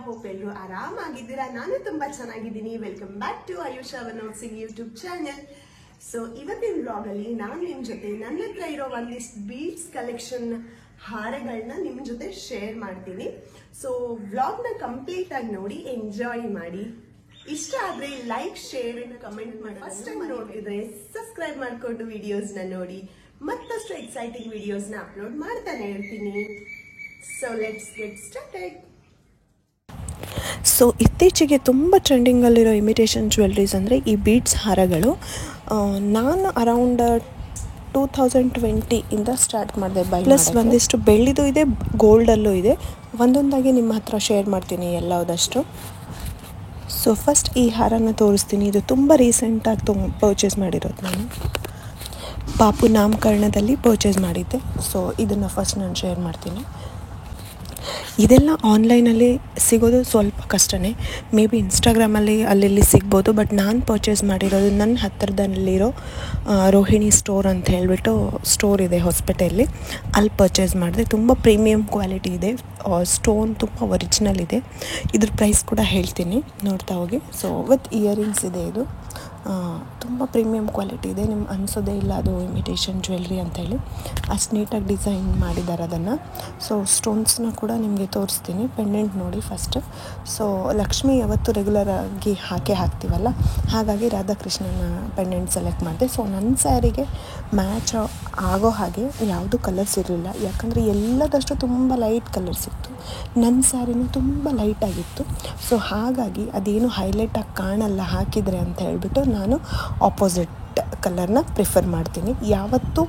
Hope ಎಲ್ಲರೂ ಆರಾಮಾಗಿದ್ದೀರಾ. ನಾನು ತುಂಬಾ ಚೆನ್ನಾಗಿದ್ದೀನಿ. ವೆಲ್ಕಮ್ ಬ್ಯಾಕ್ ಟು ಆಯುಷಾ ವನೋಟ್ಸಿಂಗ್ ಯೂಟ್ಯೂಬ್ ಚಾನೆಲ್. ಸೊ ಇವತ್ತಿನ ವ್ಲಾಗ್ ಅಲ್ಲಿ ನಾನು ನಿಮ್ ಜೊತೆ ನನ್ನ ಹತ್ರ ಇರೋ ಒಂದಿಷ್ಟು ಬೀಡ್ಸ್ ಕಲೆಕ್ಷನ್ ಹಾರಗಳನ್ನ ನಿಮ್ ಜೊತೆ ಶೇರ್ ಮಾಡ್ತೀನಿ. ಸೊ ವ್ಲಾಗ್ ನ ಕಂಪ್ಲೀಟ್ ಆಗಿ ನೋಡಿ, ಎಂಜಾಯ್ ಮಾಡಿ. ಇಷ್ಟ ಆದ್ರೆ ಲೈಕ್, ಶೇರ್, ಕಮೆಂಟ್ ಮಾಡಿ. ಫಸ್ಟ್ ಟೈಮ್ ನೋಡ್ತಿದ್ರೆ ಸಬ್ಸ್ಕ್ರೈಬ್ ಮಾಡ್ಕೊಂಡು ವಿಡಿಯೋಸ್ ನ ನೋಡಿ. ಮತ್ತಷ್ಟು ಎಕ್ಸೈಟಿಂಗ್ ವಿಡಿಯೋಸ್ ನ ಅಪ್ಲೋಡ್ ಮಾಡ್ತಾನೆ ಇರ್ತೀನಿ. So let's get started. So ಇತ್ತೀಚೆಗೆ ತುಂಬ ಟ್ರೆಂಡಿಂಗಲ್ಲಿರೋ ಇಮಿಟೇಷನ್ ಜ್ಯುವೆಲ್ರೀಸ್ ಅಂದರೆ ಈ ಬೀಡ್ಸ್ ಹಾರಗಳು. ನಾನು ಅರೌಂಡ್ 2020 ಇಂದ ಸ್ಟಾರ್ಟ್ ಮಾಡಿದೆ ಪ್ಲಸ್ ಒಂದಿಷ್ಟು ಬೆಳ್ಳಿದು ಇದೆ, ಗೋಲ್ಡಲ್ಲೂ ಇದೆ. ಒಂದೊಂದಾಗಿ ನಿಮ್ಮ ಹತ್ರ ಶೇರ್ ಮಾಡ್ತೀನಿ ಎಲ್ಲದಷ್ಟು. ಸೊ ಫಸ್ಟ್ ಈ ಹಾರನ ತೋರಿಸ್ತೀನಿ. ಇದು ತುಂಬ ರೀಸೆಂಟಾಗಿ ಪರ್ಚೇಸ್ ಮಾಡಿರೋದು. ನಾನು ಪಾಪು ನಾಮಕರಣದಲ್ಲಿ ಪರ್ಚೇಸ್ ಮಾಡಿದ್ದೆ. ಸೊ ಇದನ್ನು ಫಸ್ಟ್ ನಾನು ಶೇರ್ ಮಾಡ್ತೀನಿ. ಇದೆಲ್ಲ ಆನ್ಲೈನಲ್ಲಿ ಸಿಗೋದು ಸ್ವಲ್ಪ ಕಷ್ಟನೇ. ಮೇ ಬಿ ಇನ್ಸ್ಟಾಗ್ರಾಮಲ್ಲಿ ಅಲ್ಲಿ ಸಿಗ್ಬೋದು. ಬಟ್ ನಾನು ಪರ್ಚೇಸ್ ಮಾಡಿರೋದು ನನ್ನ ಹತ್ತಿರದಲ್ಲಿರೋ ರೋಹಿಣಿ ಸ್ಟೋರ್ ಅಂತ ಹೇಳಿಬಿಟ್ಟು ಸ್ಟೋರ್ ಇದೆ ಹೊಸಪೇಟೆಯಲ್ಲಿ. ಅಲ್ಲಿ ಪರ್ಚೇಸ್ ಮಾಡಿದೆ. ತುಂಬ ಪ್ರೀಮಿಯಂ ಕ್ವಾಲಿಟಿ ಇದೆ. ಸ್ಟೋನ್ ತುಂಬ ಒರಿಜಿನಲ್ ಇದೆ. ಇದ್ರ ಪ್ರೈಸ್ ಕೂಡ ಹೇಳ್ತೀನಿ, ನೋಡ್ತಾ ಹೋಗಿ. ಸೊ ವಿತ್ ಇಯರಿಂಗ್ಸ್ ಇದೆ. ಇದು ತುಂಬ ಪ್ರೀಮಿಯಂ ಕ್ವಾಲಿಟಿ ಇದೆ. ನಿಮ್ಗೆ ಅನಿಸೋದೇ ಇಲ್ಲ ಅದು ಇಮಿಟೇಷನ್ ಜ್ಯುವೆಲ್ರಿ ಅಂತೇಳಿ. ಅಷ್ಟು ನೀಟಾಗಿ ಡಿಸೈನ್ ಮಾಡಿದ್ದಾರೆ ಅದನ್ನು. ಸೊ ಸ್ಟೋನ್ಸ್ನ ಕೂಡ ನಿಮಗೆ ತೋರಿಸ್ತೀನಿ. ಪೆಂಡೆಂಟ್ ನೋಡಿ ಫಸ್ಟ್. ಸೊ ಲಕ್ಷ್ಮಿ ಯಾವತ್ತು ರೆಗ್ಯುಲರ್ ಆಗಿ ಹಾಕ್ತೀವಲ್ಲ, ಹಾಗಾಗಿ ರಾಧಾಕೃಷ್ಣನ ಪೆಂಡೆಂಟ್ ಸೆಲೆಕ್ಟ್ ಮಾಡಿದೆ. ಸೊ ನನ್ನ ಸ್ಯಾರಿಗೆ ಮ್ಯಾಚ್ ಆಗೋ ಹಾಗೆ ಯಾವುದು ಕಲರ್ಸ್ ಇರಲಿಲ್ಲ. ಯಾಕಂದರೆ ಎಲ್ಲದಷ್ಟು ತುಂಬ ಲೈಟ್ ಕಲರ್ಸ್ ಇತ್ತು. ನನ್ನ ಸ್ಯಾರಿನೂ ತುಂಬ ಲೈಟಾಗಿತ್ತು. ಸೊ ಹಾಗಾಗಿ ಅದೇನು ಹೈಲೈಟಾಗಿ ಕಾಣಲ್ಲ ಹಾಕಿದರೆ ಅಂತ ಹೇಳ್ಬಿಟ್ಟು ನಾನು ಆಪೋಸಿಟ್ ಕಲರ್ನ ಪ್ರಿಫರ್ ಮಾಡ್ತೀನಿ. ಯಾವತ್ತೂ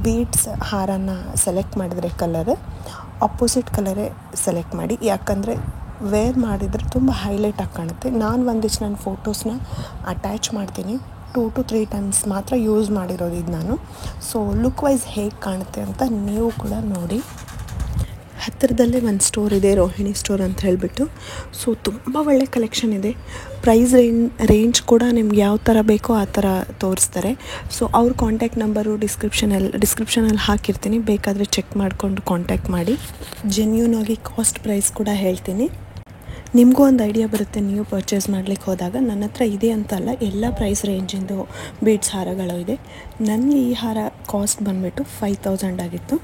ಬೀಡ್ಸ್ ಹಾರನ ಸೆಲೆಕ್ಟ್ ಮಾಡಿದರೆ ಕಲರ್ ಆಪೋಸಿಟ್ ಕಲರೇ ಸೆಲೆಕ್ಟ್ ಮಾಡಿ. ಯಾಕಂದರೆ ವೇರ್ ಮಾಡಿದರೆ ತುಂಬ ಹೈಲೈಟಾಗಿ ಕಾಣುತ್ತೆ. ನಾನು ಒಂದಿಷ್ಟು ನನ್ನ ಫೋಟೋಸ್ನ ಅಟ್ಯಾಚ್ ಮಾಡ್ತೀನಿ. 2 to 3 ಟೈಮ್ಸ್ ಮಾತ್ರ ಯೂಸ್ ಮಾಡಿರೋದು ಇದು ನಾನು. ಸೊ ಲುಕ್ ವೈಸ್ ಹೇಗೆ ಕಾಣುತ್ತೆ ಅಂತ ನೀವು ಕೂಡ ನೋಡಿ. ಹತ್ತಿರದಲ್ಲೇ ಒಂದು ಸ್ಟೋರ್ ಇದೆ, ರೋಹಿಣಿ ಸ್ಟೋರ್ ಅಂತ ಹೇಳಿಬಿಟ್ಟು. ಸೊ ತುಂಬ ಒಳ್ಳೆ ಕಲೆಕ್ಷನ್ ಇದೆ. ಪ್ರೈಸ್ ರೇಂಜ್ ಕೂಡ ನಿಮ್ಗೆ ಯಾವ ಥರ ಬೇಕೋ ಆ ಥರ ತೋರಿಸ್ತಾರೆ. ಸೊ ಅವ್ರ ಕಾಂಟ್ಯಾಕ್ಟ್ ನಂಬರು ಡಿಸ್ಕ್ರಿಪ್ಷನಲ್ಲಿ ಹಾಕಿರ್ತೀನಿ. ಬೇಕಾದರೆ ಚೆಕ್ ಮಾಡಿಕೊಂಡು ಕಾಂಟ್ಯಾಕ್ಟ್ ಮಾಡಿ. ಜೆನ್ಯೂನ್ ಆಗಿ ಕಾಸ್ಟ್ ಪ್ರೈಸ್ ಕೂಡ ಹೇಳ್ತೀನಿ. ನಿಮಗೂ ಒಂದು ಐಡಿಯಾ ಬರುತ್ತೆ ನೀವು ಪರ್ಚೇಸ್ ಮಾಡ್ಲಿಕ್ಕೆ ಹೋದಾಗ. ನನ್ನ ಹತ್ರ ಇದೆ ಅಂತಲ್ಲ, ಎಲ್ಲ ಪ್ರೈಸ್ ರೇಂಜಿಂದು ಬೀಡ್ಸ್ ಹಾರಗಳು ಇದೆ. ನನಗೆ ಈ ಹಾರ ಕಾಸ್ಟ್ ಬಂದುಬಿಟ್ಟು 5000 ಆಗಿತ್ತು.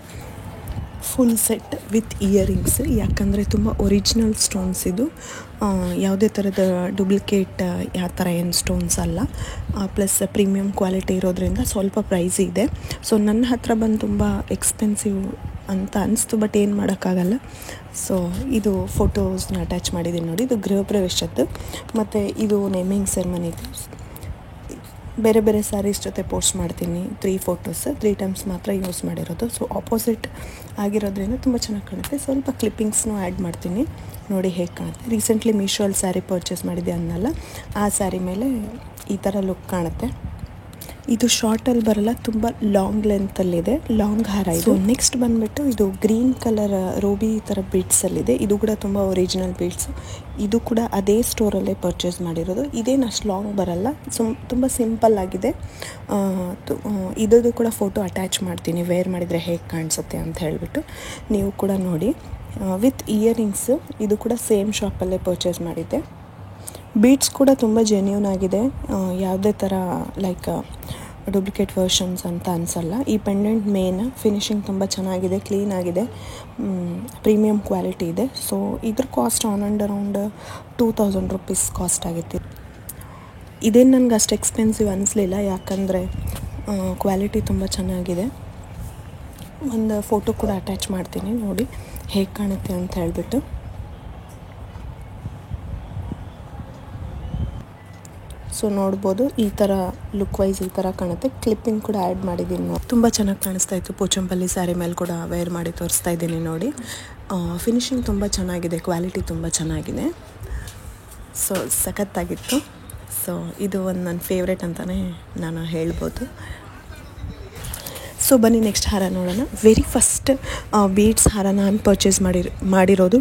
Full set with earrings. ಯಾಕಂದರೆ ತುಂಬ ಒರಿಜಿನಲ್ ಸ್ಟೋನ್ಸ್ ಇದು. ಯಾವುದೇ ಥರದ ಡೂಪ್ಲಿಕೇಟ್ ಯಾವ ಥರ ಏನು ಸ್ಟೋನ್ಸ್ ಅಲ್ಲ. ಪ್ಲಸ್ ಪ್ರೀಮಿಯಂ ಕ್ವಾಲಿಟಿ ಇರೋದ್ರಿಂದ ಸ್ವಲ್ಪ ಪ್ರೈಸ್ ಇದೆ. ಸೊ ನನ್ನ ಹತ್ರ ಬಂದು ತುಂಬ ಎಕ್ಸ್ಪೆನ್ಸಿವ್ ಅಂತ ಅನಿಸ್ತು. ಬಟ್ ಏನು ಮಾಡೋಕ್ಕಾಗಲ್ಲ. ಸೊ ಇದು ಫೋಟೋಸ್ನ ಅಟ್ಯಾಚ್ ಮಾಡಿದ್ದೀನಿ ನೋಡಿ. ಇದು ಗೃಹ ಪ್ರವೇಶದ್ದು. ಮತ್ತು ಇದು ನೇಮಿಂಗ್ ಸೆರೆಮನಿದು. ಬೇರೆ ಬೇರೆ ಸ್ಯಾರೀಸ್ ಜೊತೆ ಪೋಸ್ಟ್ ಮಾಡ್ತೀನಿ. 3 ಫೋಟೋಸ್ 3 ಟೈಮ್ಸ್ ಮಾತ್ರ ಯೂಸ್ ಮಾಡಿರೋದು. ಸೊ ಆಪೋಸಿಟ್ ಆಗಿರೋದ್ರಿಂದ ತುಂಬ ಚೆನ್ನಾಗಿ ಕಾಣುತ್ತೆ. ಸ್ವಲ್ಪ ಕ್ಲಿಪ್ಪಿಂಗ್ಸ್ನೂ ಆ್ಯಡ್ ಮಾಡ್ತೀನಿ, ನೋಡಿ ಹೇಗೆ ಕಾಣುತ್ತೆ. ರೀಸೆಂಟ್ಲಿ ಮೀಶೋಲ್ಲಿ ಸ್ಯಾರಿ ಪರ್ಚೇಸ್ ಮಾಡಿದ್ದೆ ಅನ್ನಲ್ಲ, ಆ ಸ್ಯಾರಿ ಮೇಲೆ ಈ ಥರ ಲುಕ್ ಕಾಣುತ್ತೆ. ಇದು ಶಾರ್ಟಲ್ಲಿ ಬರಲ್ಲ, ತುಂಬ ಲಾಂಗ್ ಲೆಂತಲ್ಲಿದೆ. ಲಾಂಗ್ ಹಾರ ಇದು. ನೆಕ್ಸ್ಟ್ ಬಂದುಬಿಟ್ಟು ಇದು ಗ್ರೀನ್ ಕಲರ್ ರೂಬಿ ಥರ ಬೀಡ್ಸಲ್ಲಿದೆ. ಇದು ಕೂಡ ತುಂಬ ಒರಿಜಿನಲ್ ಬೀಡ್ಸು. ಇದು ಕೂಡ ಅದೇ ಸ್ಟೋರಲ್ಲೇ ಪರ್ಚೇಸ್ ಮಾಡಿರೋದು. ಇದೇನು ಅಷ್ಟು ಲಾಂಗ್ ಬರಲ್ಲ, ತುಂಬ ಸಿಂಪಲ್ ಆಗಿದೆ. ಇದದು ಕೂಡ ಫೋಟೋ ಅಟ್ಯಾಚ್ ಮಾಡ್ತೀನಿ, ವೇರ್ ಮಾಡಿದರೆ ಹೇಗೆ ಕಾಣಿಸುತ್ತೆ ಅಂತ ಹೇಳಿಬಿಟ್ಟು. ನೀವು ಕೂಡ ನೋಡಿ. With earrings. ಇದು ಕೂಡ ಸೇಮ್ ಶಾಪಲ್ಲೇ ಪರ್ಚೇಸ್ ಮಾಡಿದ್ದೆ. ಬೀಡ್ಸ್ ಕೂಡ ತುಂಬ ಜೆನ್ಯೂನ್ ಆಗಿದೆ. ಯಾವುದೇ ಥರ ಲೈಕ್ ಡೂಪ್ಲಿಕೇಟ್ ವರ್ಷನ್ಸ್ ಅಂತ ಅನಿಸಲ್ಲ. ಈ ಪೆಂಡೆಂಟ್ ಮೇನ್ ಫಿನಿಶಿಂಗ್ ತುಂಬ ಚೆನ್ನಾಗಿದೆ, ಕ್ಲೀನ್ ಆಗಿದೆ, ಪ್ರೀಮಿಯಂ ಕ್ವಾಲಿಟಿ ಇದೆ. ಸೊ ಇದ್ರ cost on and around 2000 rupees cost ಆಗಿತ್ತು. ಇದೇನು ನನಗೆ ಅಷ್ಟು ಎಕ್ಸ್ಪೆನ್ಸಿವ್ ಅನ್ನಿಸ್ಲಿಲ್ಲ, ಯಾಕಂದರೆ ಕ್ವಾಲಿಟಿ ತುಂಬ ಚೆನ್ನಾಗಿದೆ. ಒಂದು ಫೋಟೋ ಕೂಡ ಅಟ್ಯಾಚ್ ಮಾಡ್ತೀನಿ, ನೋಡಿ ಹೇಗೆ ಕಾಣುತ್ತೆ ಅಂತ ಹೇಳಿಬಿಟ್ಟು. ಸೊ ನೋಡ್ಬೋದು ಈ ಥರ ಲುಕ್ ವೈಸ್ ಈ ಥರ ಕಾಣುತ್ತೆ. ಕ್ಲಿಪ್ಪಿಂಗ್ ಕೂಡ ಆ್ಯಡ್ ಮಾಡಿದ್ದೀನಿ ನೋಡಿ. ತುಂಬ ಚೆನ್ನಾಗಿ ಕಾಣಿಸ್ತಾ ಇತ್ತು. ಪೋಚಂಪಲ್ಲಿ ಸ್ಯಾರಿ ಮೇಲೆ ಕೂಡ ವೇರ್ ಮಾಡಿ ತೋರಿಸ್ತಾ ಇದ್ದೀನಿ ನೋಡಿ. ಫಿನಿಶಿಂಗ್ ತುಂಬ ಚೆನ್ನಾಗಿದೆ, ಕ್ವಾಲಿಟಿ ತುಂಬ ಚೆನ್ನಾಗಿದೆ. ಸೊ ಸಖತ್ತಾಗಿತ್ತು. ಸೊ ಇದು ಒಂದು ನನ್ನ ಫೇವ್ರೇಟ್ ಅಂತಲೇ ನಾನು ಹೇಳ್ಬೋದು. ಸೊ ಬನ್ನಿ ನೆಕ್ಸ್ಟ್ ಹಾರ ನೋಡೋಣ. ವೆರಿ ಫಸ್ಟ್ ಬೀಡ್ಸ್ ಹಾರ ನಾನು ಪರ್ಚೇಸ್ ಮಾಡಿರೋದು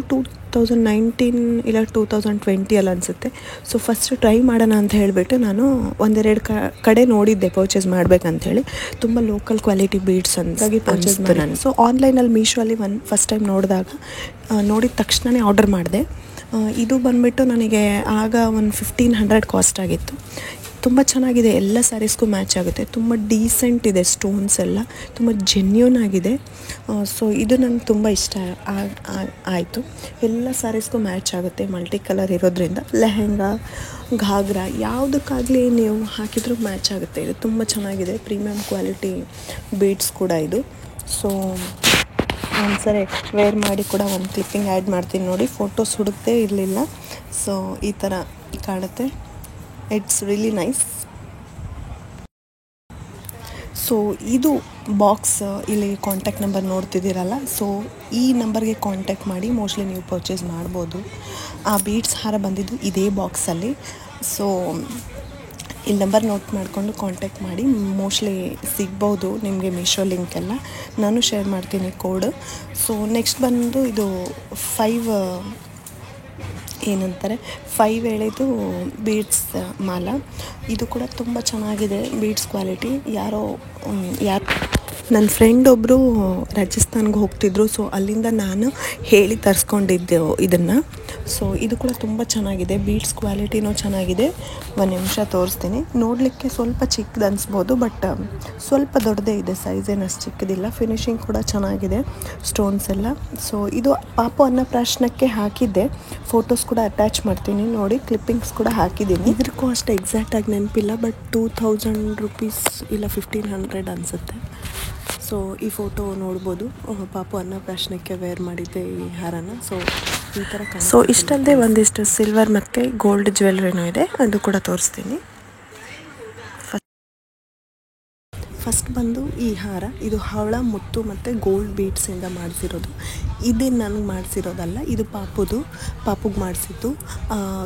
2019 ಇಲ್ಲ 2020 ಅಲ್ಲಿ ಅನಿಸುತ್ತೆ. ಸೊ ಫಸ್ಟ್ ಟ್ರೈ ಮಾಡೋಣ ಅಂತ ಹೇಳಿಬಿಟ್ಟು ನಾನು ಒಂದೆರಡು ಕಡೆ ನೋಡಿದ್ದೆ ಪರ್ಚೇಸ್ ಮಾಡಬೇಕಂಥೇಳಿ. ತುಂಬ ಲೋಕಲ್ ಕ್ವಾಲಿಟಿ ಬೀಡ್ಸ್ ಅಂತಾಗಿ ಪರ್ಚೇಸ್ ಮಾಡಿದೆ ನಾನು. ಸೊ ಆನ್ಲೈನಲ್ಲಿ ಮೀಶೋಲ್ಲಿ ಫಸ್ಟ್ ಟೈಮ್ ನೋಡಿದ ತಕ್ಷಣವೇ ಆರ್ಡರ್ ಮಾಡಿದೆ. ಇದು ಬಂದುಬಿಟ್ಟು ನನಗೆ ಆಗ ಒಂದು 1500 ಕಾಸ್ಟ್ ಆಗಿತ್ತು. ತುಂಬ ಚೆನ್ನಾಗಿದೆ, ಎಲ್ಲ ಸ್ಯಾರೀಸ್ಗೂ ಮ್ಯಾಚ್ ಆಗುತ್ತೆ. ತುಂಬ ಡೀಸೆಂಟ್ ಇದೆ, ಸ್ಟೋನ್ಸ್ ಎಲ್ಲ ತುಂಬ ಜೆನ್ಯೂನ್ ಆಗಿದೆ. ಸೊ ಇದು ನನಗೆ ತುಂಬ ಇಷ್ಟ ಆಯಿತು. ಎಲ್ಲ ಸ್ಯಾರೀಸ್ಗೂ ಮ್ಯಾಚ್ ಆಗುತ್ತೆ, ಮಲ್ಟಿ ಕಲರ್ ಇರೋದ್ರಿಂದ. ಲೆಹೆಂಗಾ, ಘಾಗ್ರಾ ಯಾವುದಕ್ಕಾಗಲಿ ನೀವು ಹಾಕಿದ್ರೂ ಮ್ಯಾಚ್ ಆಗುತ್ತೆ. ಇದು ತುಂಬ ಚೆನ್ನಾಗಿದೆ, ಪ್ರೀಮಿಯಮ್ ಕ್ವಾಲಿಟಿ ಬೀಡ್ಸ್ ಕೂಡ ಇದು. ಸೊ ಒಂದ್ಸರಿ ವೇರ್ ಮಾಡಿ ಕೂಡ ಒಂದು ಕ್ಲಿಪ್ಪಿಂಗ್ ಆ್ಯಡ್ ಮಾಡ್ತೀನಿ ನೋಡಿ. ಫೋಟೋಸ್ ಹುಡುಕ್ತೇ ಇರಲಿಲ್ಲ. ಸೊ ಈ ಥರ ಕಾಣುತ್ತೆ. It's really nice. ಸೊ ಇದು ಬಾಕ್ಸ್, ಇಲ್ಲಿ ಕಾಂಟ್ಯಾಕ್ಟ್ ನಂಬರ್ ನೋಡ್ತಿದ್ದೀರಲ್ಲ, ಸೊ ಈ ನಂಬರ್ಗೆ ಕಾಂಟ್ಯಾಕ್ಟ್ ಮಾಡಿ ಮೋಸ್ಟ್ಲಿ ನೀವು ಪರ್ಚೇಸ್ ಮಾಡ್ಬೋದು. ಆ ಬೀಡ್ಸ್ ಹಾರ ಬಂದಿದ್ದು ಇದೇ ಬಾಕ್ಸಲ್ಲಿ. ಸೊ ಈ ನಂಬರ್ ನೋಟ್ ಮಾಡಿಕೊಂಡು ಕಾಂಟ್ಯಾಕ್ಟ್ ಮಾಡಿ, ಮೋಸ್ಟ್ಲಿ ಸಿಗ್ಬೋದು ನಿಮಗೆ ಮೀಶೋ ಲಿಂಕೆಲ್ಲ ನಾನು ಶೇರ್ ಮಾಡ್ತೀನಿ ಕೋಡ್. ಸೊ ನೆಕ್ಸ್ಟ್ ಬಂದು ಇದು 5 ಎಳೆದು ಬೀಡ್ಸ್ ಮಾಲ. ಇದು ಕೂಡ ತುಂಬ ಚೆನ್ನಾಗಿದೆ ಬೀಡ್ಸ್ ಕ್ವಾಲಿಟಿ. ಯಾರು ನನ್ನ ಫ್ರೆಂಡ್ ಒಬ್ಬರು ರಾಜಸ್ಥಾನ್ಗೆ ಹೋಗ್ತಿದ್ರು. ಸೊ ಅಲ್ಲಿಂದ ನಾನು ಹೇಳಿ ತರಿಸ್ಕೊಂಡಿದ್ದೆ ಇದನ್ನು. ಸೊ ಇದು ಕೂಡ ತುಂಬ ಚೆನ್ನಾಗಿದೆ, ಬೀಡ್ಸ್ ಕ್ವಾಲಿಟಿನೂ ಚೆನ್ನಾಗಿದೆ. ಒಂದು ನಿಮಿಷ ತೋರಿಸ್ತೀನಿ. ನೋಡಲಿಕ್ಕೆ ಸ್ವಲ್ಪ ಚಿಕ್ಕದು ಅನಿಸ್ಬೋದು, ಬಟ್ ಸ್ವಲ್ಪ ದೊಡ್ಡದೇ ಇದೆ, ಸೈಜ್ ಏನು ಅಷ್ಟು ಚಿಕ್ಕದಿಲ್ಲ. ಫಿನಿಶಿಂಗ್ ಕೂಡ ಚೆನ್ನಾಗಿದೆ, ಸ್ಟೋನ್ಸ್ ಎಲ್ಲ. ಸೊ ಇದು ಪಾಪು ಅನ್ನಪ್ರಾಶನಕ್ಕೆ ಹಾಕಿದ್ದೆ, ಫೋಟೋಸ್ ಕೂಡ ಅಟ್ಯಾಚ್ ಮಾಡ್ತೀನಿ ನೋಡಿ. ಕ್ಲಿಪ್ಪಿಂಗ್ಸ್ ಕೂಡ ಹಾಕಿದ್ದೀನಿ. ಇದ್ರ ಕಾಸ್ಟ್ ಎಕ್ಸಾಕ್ಟಾಗಿ ನೆನಪಿಲ್ಲ, ಬಟ್ 2000 ರೂಪೀಸ್ ಇಲ್ಲ 1500 ಅನಿಸುತ್ತೆ. ಸೊ ಈ ಫೋಟೋ ನೋಡ್ಬೋದು. ಪಾಪು ಅನ್ನಪ್ರಾಶನಕ್ಕೆ ವೇರ್ ಮಾಡಿದ್ದೆ ಈ ಹಾರನ. ಸೊ ಈ ಥರ ಸೊ ಇಷ್ಟಲ್ಲದೆ ಒಂದಿಷ್ಟು ಸಿಲ್ವರ್ ಮತ್ತು ಗೋಲ್ಡ್ ಜ್ಯುವೆಲ್ರಿನೂ ಇದೆ, ಅದು ಕೂಡ ತೋರಿಸ್ತೀನಿ. ಫಸ್ಟ್ ಬಂದು ಈ ಹಾರ, ಇದು ಹವಳ, ಮುತ್ತು ಮತ್ತು ಗೋಲ್ಡ್ ಬೀಡ್ಸಿಂದ ಮಾಡಿಸಿರೋದು. ಇದೇ ನನಗೆ ಮಾಡಿಸಿರೋದಲ್ಲ, ಇದು ಪಾಪುಗೆ ಮಾಡಿಸಿದ್ದು.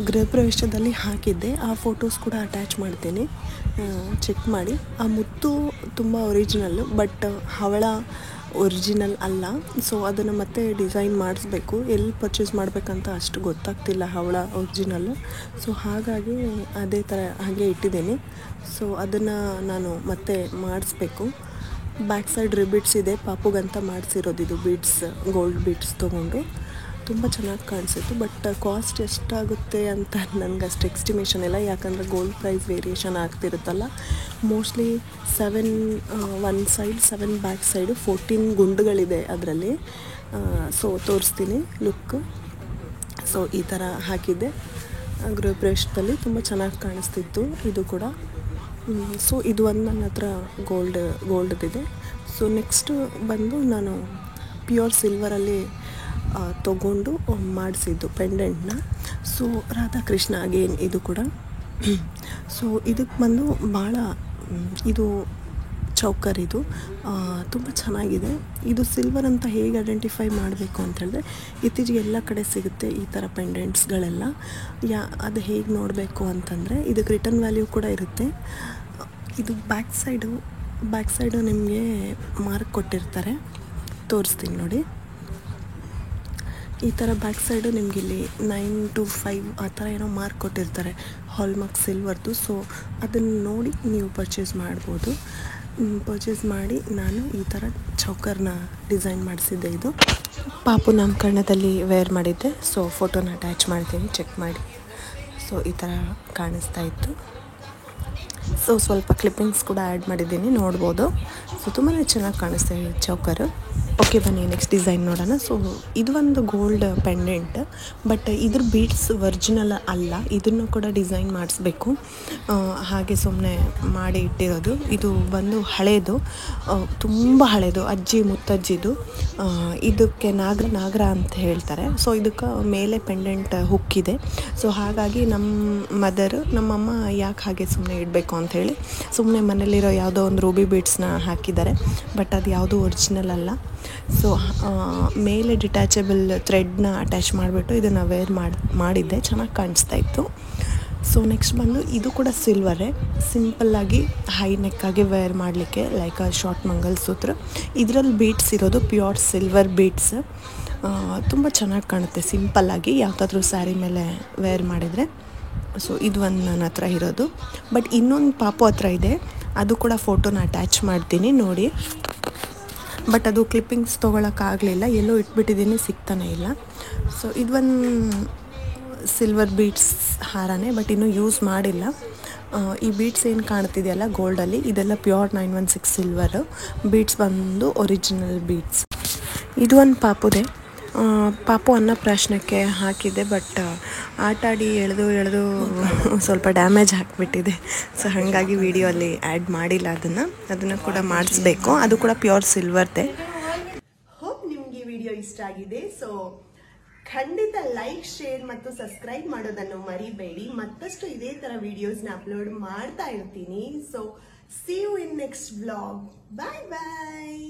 ಗೃಹಪ್ರವೇಶದಲ್ಲಿ ಹಾಕಿದ್ದೆ, ಆ ಫೋಟೋಸ್ ಕೂಡ ಅಟ್ಯಾಚ್ ಮಾಡ್ತೀನಿ, ಚೆಕ್ ಮಾಡಿ. ಆ ಮುತ್ತು ತುಂಬ ಒರಿಜಿನಲ್ಲು, ಬಟ್ ಹವಳ ಒರಿಜಿನಲ್ ಅಲ್ಲ. ಸೊ ಅದನ್ನು ಮತ್ತೆ ಡಿಸೈನ್ ಮಾಡಿಸ್ಬೇಕು. ಎಲ್ಲಿ ಪರ್ಚೇಸ್ ಮಾಡಬೇಕಂತ ಅಷ್ಟು ಗೊತ್ತಾಗ್ತಿಲ್ಲ ಹವಳ ಒರಿಜಿನಲ್ಲು. ಸೊ ಹಾಗಾಗಿ ಅದೇ ಥರ ಹಾಗೆ ಇಟ್ಟಿದ್ದೀನಿ. ಸೊ ಅದನ್ನು ನಾನು ಮತ್ತೆ ಮಾಡಿಸ್ಬೇಕು. ಬ್ಯಾಕ್ ಸೈಡ್ ರಿಬಿಟ್ಸ್ ಇದೆ, ಪಾಪುಗಂತ ಮಾಡಿಸಿರೋದು. ಇದು ಬೀಡ್ಸ್, ಗೋಲ್ಡ್ ಬೀಡ್ಸ್ ತೊಗೊಂಡು ತುಂಬ ಚೆನ್ನಾಗಿ ಕಾಣಿಸಿತ್ತು. ಬಟ್ ಕಾಸ್ಟ್ ಎಷ್ಟಾಗುತ್ತೆ ಅಂತ ನನಗೆ ಅಷ್ಟು ಎಸ್ಟಿಮೇಷನ್ ಇಲ್ಲ, ಯಾಕಂದರೆ ಗೋಲ್ಡ್ ಪ್ರೈಸ್ ವೇರಿಯೇಷನ್ ಆಗ್ತಿರುತ್ತಲ್ಲ. Mostly 7 one side, 7 back side, 14 ಗುಂಡುಗಳಿದೆ ಅದರಲ್ಲಿ. ಸೊ ತೋರಿಸ್ತೀನಿ ಲುಕ್. ಸೊ ಈ ಥರ ಹಾಕಿದ್ದೆ ಗೃಹಪ್ರವೇಶದಲ್ಲಿ, ತುಂಬ ಚೆನ್ನಾಗಿ ಕಾಣಿಸ್ತಿತ್ತು ಇದು ಕೂಡ. ಸೊ ಇದು ಒಂದು ನನ್ನ ಹತ್ರ ಗೋಲ್ಡ್ದಿದೆ. ಸೊ ನೆಕ್ಸ್ಟು ಬಂದು ನಾನು ಪ್ಯೂರ್ ಸಿಲ್ವರಲ್ಲಿ ತೊಗೊಂಡು ಮಾಡಿಸಿದ್ದು ಪೆಂಡೆಂಟ್ನ. ಸೊ ರಾಧಾಕೃಷ್ಣ ಅಗೇನ್ ಇದು ಕೂಡ. ಸೊ ಇದಕ್ಕೆ ಬಂದು ಭಾಳ ಇದು ಚೌಕರ್, ಇದು ತುಂಬ ಚೆನ್ನಾಗಿದೆ. ಇದು ಸಿಲ್ವರ್ ಅಂತ ಹೇಗೆ ಐಡೆಂಟಿಫೈ ಮಾಡಬೇಕು ಅಂತ ಹೇಳಿದ್ರೆ, ಇತ್ತೀಚೆಗೆ ಎಲ್ಲ ಕಡೆ ಸಿಗುತ್ತೆ ಈ ಥರ ಪೆಂಡೆಂಟ್ಸ್ಗಳೆಲ್ಲ. ಅದು ಹೇಗೆ ನೋಡಬೇಕು ಅಂತಂದರೆ, ಇದಕ್ಕೆ ರಿಟರ್ನ್ ವ್ಯಾಲ್ಯೂ ಕೂಡ ಇರುತ್ತೆ. ಇದು ಬ್ಯಾಕ್ ಸೈಡು ನಿಮಗೆ ಮಾರ್ಕ್ ಕೊಟ್ಟಿರ್ತಾರೆ, ತೋರಿಸ್ತೀನಿ ನೋಡಿ. ಈ ಥರ ಬ್ಯಾಕ್ ಸೈಡು ನಿಮ್ಗೆ ಇಲ್ಲಿ 9 to 5 ಆ ಥರ ಏನೋ ಮಾರ್ಕ್ ಕೊಟ್ಟಿರ್ತಾರೆ, ಹಾಲ್ಮಾರ್ಕ್ ಸಿಲ್ವರ್ದು. ಸೊ ಅದನ್ನು ನೋಡಿ ನೀವು ಪರ್ಚೇಸ್ ಮಾಡ್ಬೋದು. ಪರ್ಚೇಸ್ ಮಾಡಿ ನಾನು ಈ ಥರ ಚೌಕರ್ನ ಡಿಸೈನ್ ಮಾಡಿಸಿದ್ದೆ. ಇದು ಪಾಪು ನಾಮಕರಣದಲ್ಲಿ ವೇರ್ ಮಾಡಿದ್ದೆ. ಸೊ ಫೋಟೋನ ಅಟ್ಯಾಚ್ ಮಾಡ್ತೀನಿ, ಚೆಕ್ ಮಾಡಿ. ಸೊ ಈ ಥರ ಕಾಣಿಸ್ತಾ ಇತ್ತು. ಸೊ ಸ್ವಲ್ಪ ಕ್ಲಿಪ್ಪಿಂಗ್ಸ್ ಕೂಡ ಆ್ಯಡ್ ಮಾಡಿದ್ದೀನಿ, ನೋಡ್ಬೋದು. ಸೊ ತುಂಬಾ ಚೆನ್ನಾಗಿ ಕಾಣಿಸ್ತಾ ಇದೆ ಚೌಕರು. ಓಕೆ, ಬನ್ನಿ ನೆಕ್ಸ್ಟ್ ಡಿಸೈನ್ ನೋಡೋಣ. ಸೊ ಇದು ಒಂದು ಗೋಲ್ಡ್ ಪೆಂಡೆಂಟ್, ಬಟ್ ಇದ್ರ ಬೀಡ್ಸ್ ಒರಿಜಿನಲ್ ಅಲ್ಲ, ಇದನ್ನು ಕೂಡ ಡಿಸೈನ್ ಮಾಡಿಸ್ಬೇಕು. ಹಾಗೆ ಸುಮ್ಮನೆ ಮಾಡಿ ಇಟ್ಟಿರೋದು. ಇದು ಬಂದು ಹಳೇದು, ತುಂಬ ಹಳೇದು, ಅಜ್ಜಿ ಮುತ್ತಜ್ಜಿದು. ಇದಕ್ಕೆ ನಾಗರ ಅಂತ ಹೇಳ್ತಾರೆ. ಸೊ ಇದಕ್ಕೆ ಮೇಲೆ ಪೆಂಡೆಂಟ್ ಹುಕ್ಕಿದೆ. ಸೊ ಹಾಗಾಗಿ ನಮ್ಮಮ್ಮ ಯಾಕೆ ಹಾಗೆ ಸುಮ್ಮನೆ ಇಡಬೇಕು ಅಂಥೇಳಿ ಸುಮ್ಮನೆ ಮನೇಲಿರೋ ಯಾವುದೋ ಒಂದು ರೂಬಿ ಬೀಡ್ಸ್ನ ಹಾಕಿದ್ದಾರೆ, ಬಟ್ ಅದು ಯಾವುದೂ ಒರಿಜಿನಲ್ ಅಲ್ಲ. ಸೊ ಮೇಲೆ ಡಿಟ್ಯಾಚಬಲ್ ಥ್ರೆಡ್ನ ಅಟ್ಯಾಚ್ ಮಾಡಿಬಿಟ್ಟು ಇದನ್ನು ವೇರ್ ಮಾಡಿದ್ದೆ, ಚೆನ್ನಾಗಿ ಕಾಣಿಸ್ತಾ ಇತ್ತು. ಸೊ ನೆಕ್ಸ್ಟ್ ಬಂದು ಇದು ಕೂಡ ಸಿಲ್ವರೇ, ಸಿಂಪಲ್ಲಾಗಿ ಹೈ ನೆಕ್ಕಾಗಿ ವೇರ್ ಮಾಡಲಿಕ್ಕೆ, ಲೈಕ್ ಶಾರ್ಟ್ ಮಂಗಲ್ಸೂತ್ರ. ಇದರಲ್ಲಿ ಬೀಡ್ಸ್ ಇರೋದು ಪ್ಯೂರ್ ಸಿಲ್ವರ್ ಬೀಡ್ಸ್. ತುಂಬ ಚೆನ್ನಾಗಿ ಕಾಣುತ್ತೆ ಸಿಂಪಲ್ಲಾಗಿ, ಯಾವುದಾದ್ರೂ ಸ್ಯಾರಿ ಮೇಲೆ ವೇರ್ ಮಾಡಿದರೆ. ಸೊ ಇದು ಒಂದು ನನ್ನ ಹತ್ರ ಇರೋದು. ಬಟ್ ಇನ್ನೊಂದು ಪಾಪು ಹತ್ರ ಇದೆ, ಅದು ಕೂಡ ಫೋಟೋನ ಅಟ್ಯಾಚ್ ಮಾಡ್ತೀನಿ ನೋಡಿ. ಬಟ್ ಅದು ಕ್ಲಿಪ್ಪಿಂಗ್ಸ್ ತೊಗೊಳಕ್ಕಾಗಲಿಲ್ಲ, ಎಲ್ಲೋ ಇಟ್ಬಿಟ್ಟಿದ್ದೀನಿ, ಸಿಗ್ತಾನೆ ಇಲ್ಲ. ಸೊ ಇದೊಂದು ಸಿಲ್ವರ್ ಬೀಡ್ಸ್ ಹಾರನೇ, ಬಟ್ ಇನ್ನೂ ಯೂಸ್ ಮಾಡಿಲ್ಲ. ಈ ಬೀಡ್ಸ್ ಏನು ಕಾಣ್ತಿದೆಯಲ್ಲ ಗೋಲ್ಡಲ್ಲಿ, ಇದೆಲ್ಲ ಪ್ಯೂರ್ 916 ಸಿಲ್ವರು. ಬೀಡ್ಸ್ ಬಂದು ಒರಿಜಿನಲ್ ಬೀಡ್ಸ್. ಇದು ಒಂದು ಪಾಪು ಅನ್ನಪ್ರಾಶನಕ್ಕೆ ಹಾಕಿದೆ, ಬಟ್ ಆಟಾಡಿ ಎಳೆದು ಸ್ವಲ್ಪ ಡ್ಯಾಮೇಜ್ ಆಗಿಬಿಟ್ಟಿದೆ. ಸೊ ಹಾಗಾಗಿ ವಿಡಿಯೋ ಅಲ್ಲಿ ಆ್ಯಡ್ ಮಾಡಿಲ್ಲ, ಅದನ್ನು ಕೂಡ ಮಾಡಿಸ್ಬೇಕು. ಅದು ಕೂಡ ಪ್ಯೂರ್ ಸಿಲ್ವರ್ದೆ. ಹೋಪ್ ನಿಮ್ಗೆ ವಿಡಿಯೋ ಇಷ್ಟ ಆಗಿದೆ. ಸೊ ಖಂಡಿತ ಲೈಕ್, ಶೇರ್ ಮತ್ತು ಸಬ್ಸ್ಕ್ರೈಬ್ ಮಾಡೋದನ್ನು ಮರಿಬೇಡಿ. ಮತ್ತಷ್ಟು ಇದೇ ತರ ವಿಡಿಯೋಸ್ನ ಅಪ್ಲೋಡ್ ಮಾಡ್ತಾ ಇರ್ತೀನಿ. So see you in next vlog. Bye bye.